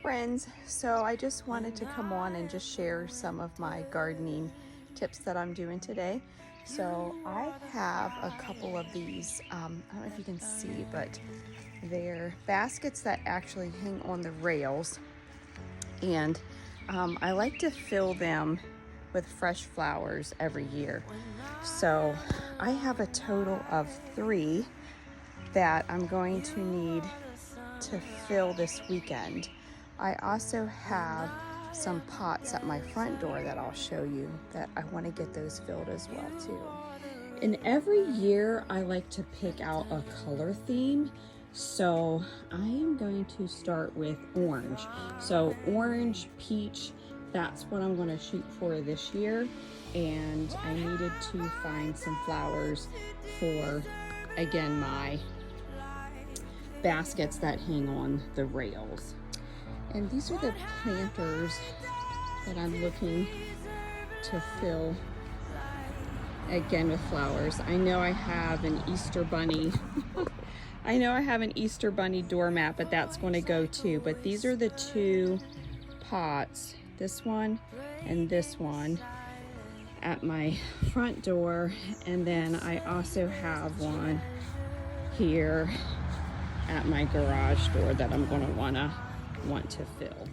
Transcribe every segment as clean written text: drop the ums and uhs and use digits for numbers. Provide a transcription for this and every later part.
friends, so I just wanted to come on and just share some of my gardening tips that I'm doing today. So I have a couple of these, I don't know if you can see, but they're baskets that actually hang on the rails, and I like to fill them with fresh flowers every year. So I have a total of 3 that I'm going to need to fill this weekend. I also have some pots at my front door that I'll show you that I want to get those filled as well too. And every year I like to pick out a color theme. So I am going to start with orange. So orange, peach, that's what I'm going to shoot for this year. And I needed to find some flowers for, again, my baskets that hang on the rails. And these are the planters that I'm looking to fill again with flowers. I know I have an Easter bunny. I know I have an Easter bunny doormat, but that's going to go too. But these are the 2 pots, this one and this one, at my front door. And then I also have one here at my garage door that I'm going to want to fill.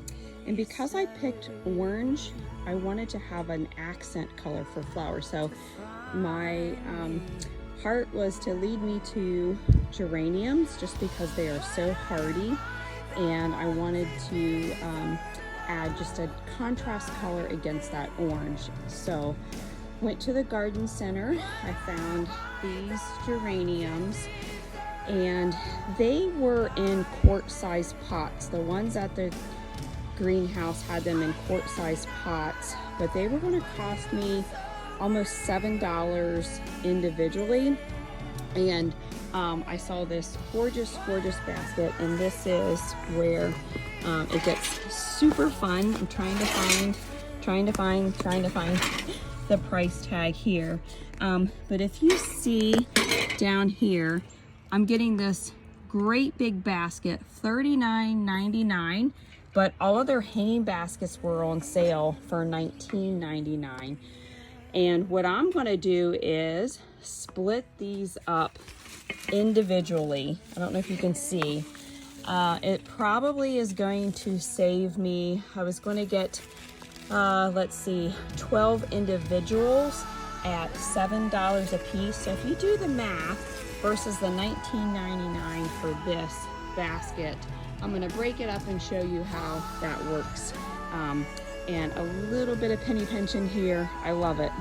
And because I picked orange, I wanted to have an accent color for flowers. So my heart was to lead me to geraniums, just because they are so hardy, and I wanted to add just a contrast color against that orange. So went to the garden center. I found these geraniums, and they were in quart-sized pots. The ones at the greenhouse had them in quart-sized pots, but they were going to cost me almost $7 individually. And I saw this gorgeous basket, and this is where it gets super fun. I'm trying to find the price tag here. But if you see down here, I'm getting this great big basket, $39.99, but all of their hanging baskets were on sale for $19.99. And what I'm going to do is split these up individually. I don't know if you can see. It probably is going to save me, I was going to get, let's see, 12 individuals at $7 a piece. So if you do the math versus the $19.99 for this basket, I'm going to break it up and show you how that works. And a little bit of penny pinching here. I love it.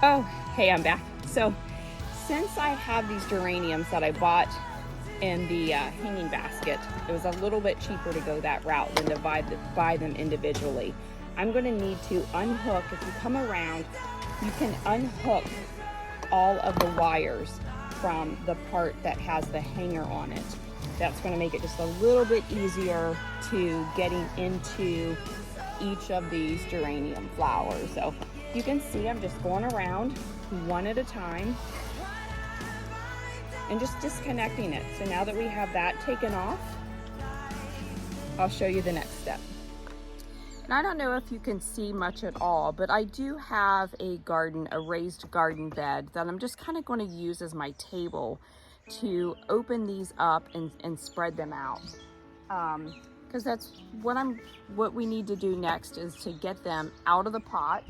Oh, hey, I'm back. So since I have these geraniums that I bought in the hanging basket, it was a little bit cheaper to go that route than to buy them individually. I'm going to need to unhook. If you come around, you can unhook all of the wires from the part that has the hanger on it. That's going to make it just a little bit easier to getting into each of these geranium flowers. So you can see I'm just going around one at a time and just disconnecting it. So now that we have that taken off, I'll show you the next step. And I don't know if you can see much at all, but I do have a raised garden bed that I'm just kind of going to use as my table to open these up and spread them out. Because that's what we need to do next, is to get them out of the pot.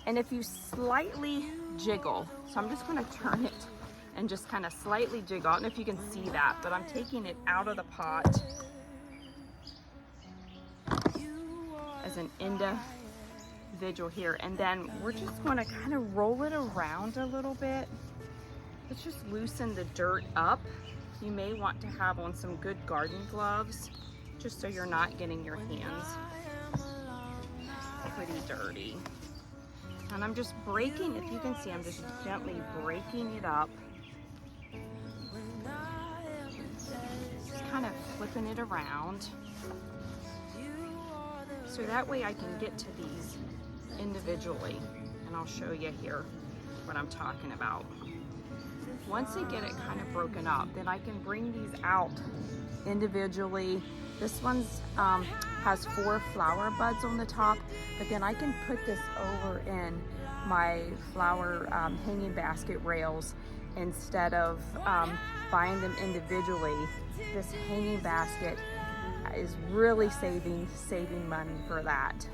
And if you slightly jiggle, so I'm just going to turn it and just kind of slightly jiggle. I don't know if you can see that, but I'm taking it out of the pot as an individual here. And then we're just going to kind of roll it around a little bit. Let's just loosen the dirt up. You may want to have on some good garden gloves, just so you're not getting your hands pretty dirty. And I'm just breaking, if you can see, I'm just gently breaking it up. Just kind of flipping it around. So that way I can get to these individually. And I'll show you here what I'm talking about. once they get it kind of broken up, then I can bring these out individually. This one's has 4 flower buds on the top, but then I can put this over in my flower hanging basket rails instead of buying them individually. This hanging basket is really saving money for that.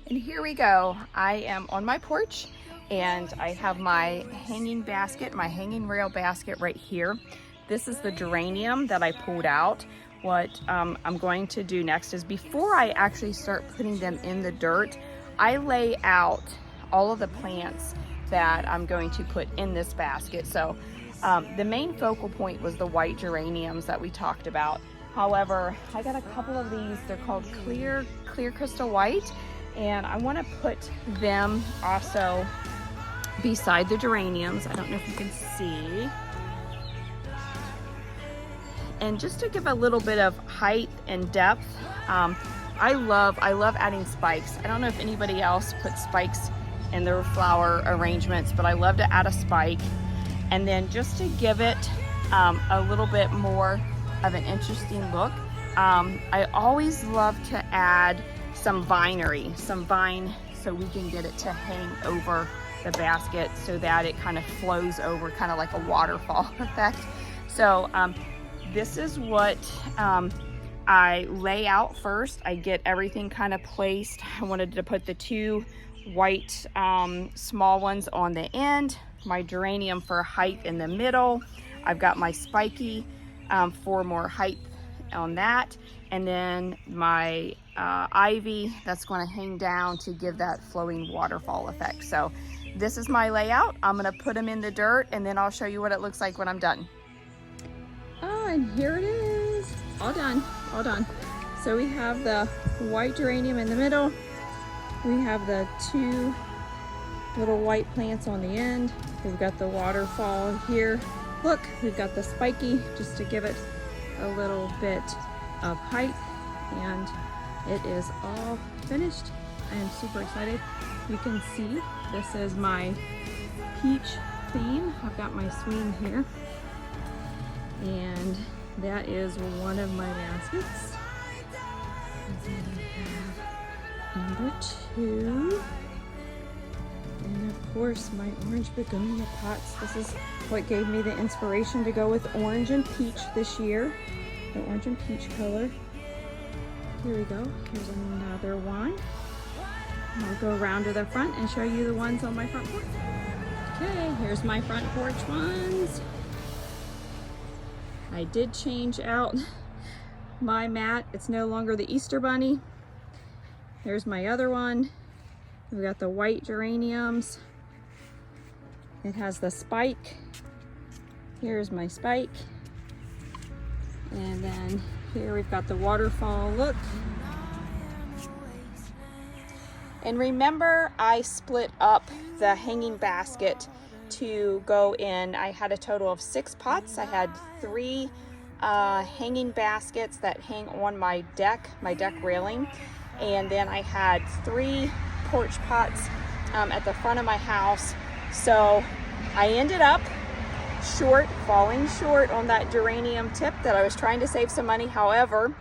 And here we go. I am on my porch and I have my hanging basket, my hanging rail basket right here. This is the geranium that I pulled out. What I'm going to do next is, before I actually start putting them in the dirt, I lay out all of the plants that I'm going to put in this basket. So the main focal point was the white geraniums that we talked about. However, I got a couple of these. They're called clear crystal white, and I want to put them also beside the geraniums. I don't know if you can see. And just to give a little bit of height and depth, I love adding spikes. I don't know if anybody else puts spikes in their flower arrangements, but I love to add a spike. And then just to give it a little bit more of an interesting look, I always love to add some vinery, some vine, so we can get it to hang over the basket so that it kind of flows over, kind of like a waterfall effect. So this is what I lay out first. I get everything kind of placed. I wanted to put the 2 white small ones on the end, my geranium for height in the middle. I've got my spiky for more height on that, and then my ivy that's going to hang down to give that flowing waterfall effect. So this is my layout. I'm going to put them in the dirt, and then I'll show you what it looks like when I'm done. Oh, and here it is. All done, all done. So we have the white geranium in the middle. We have the 2 little white plants on the end. We've got the waterfall here. Look, we've got the spiky just to give it a little bit of height, and it is all finished. I am super excited. You can see this is my peach theme. I've got my swing here, and that is one of my baskets. And then I have number 2, and of course my orange begonia pots. This is what gave me the inspiration to go with orange and peach this year, the orange and peach color. Here we go. Here's another one. I'll go around to the front and show you the ones on my front porch. Okay, here's my front porch ones. I did change out my mat. It's no longer the Easter bunny. There's my other one. We've got the white geraniums. It has the spike. Here's my spike. And then here we've got the waterfall look. And remember, I split up the hanging basket to go in. I had a total of 6 pots. I had 3 hanging baskets that hang on my deck railing. And then I had 3 porch pots at the front of my house. So I ended up falling short on that geranium tip that I was trying to save some money. However,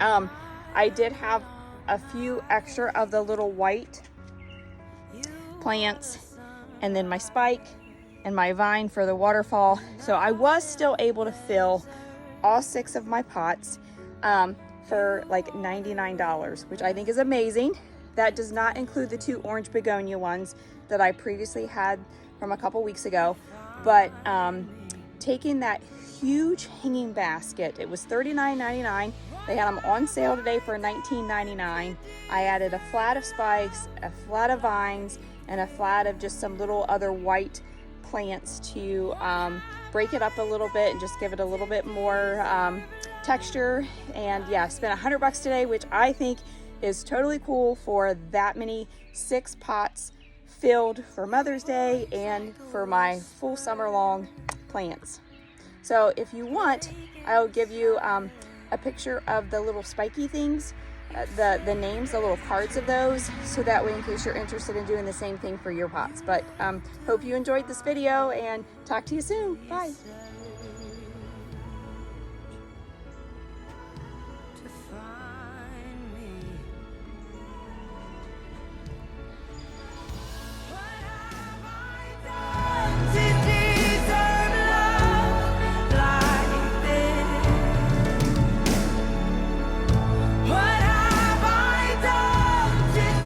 I did have a few extra of the little white plants, and then my spike and my vine for the waterfall. So I was still able to fill all 6 of my pots for like $99, which I think is amazing. That does not include the 2 orange begonia ones that I previously had from a couple weeks ago. But taking that huge hanging basket, it was $39.99. They had them on sale today for $19.99. I added a flat of spikes, a flat of vines, and a flat of just some little other white plants to break it up a little bit and just give it a little bit more texture. And yeah, I spent $100 today, which I think is totally cool for that many 6 pots filled for Mother's Day and for my full summer long plants. So if you want, I'll give you a picture of the little spiky things the names, the little cards of those, so that way in case you're interested in doing the same thing for your pots. But hope you enjoyed this video, and talk to you soon. Bye.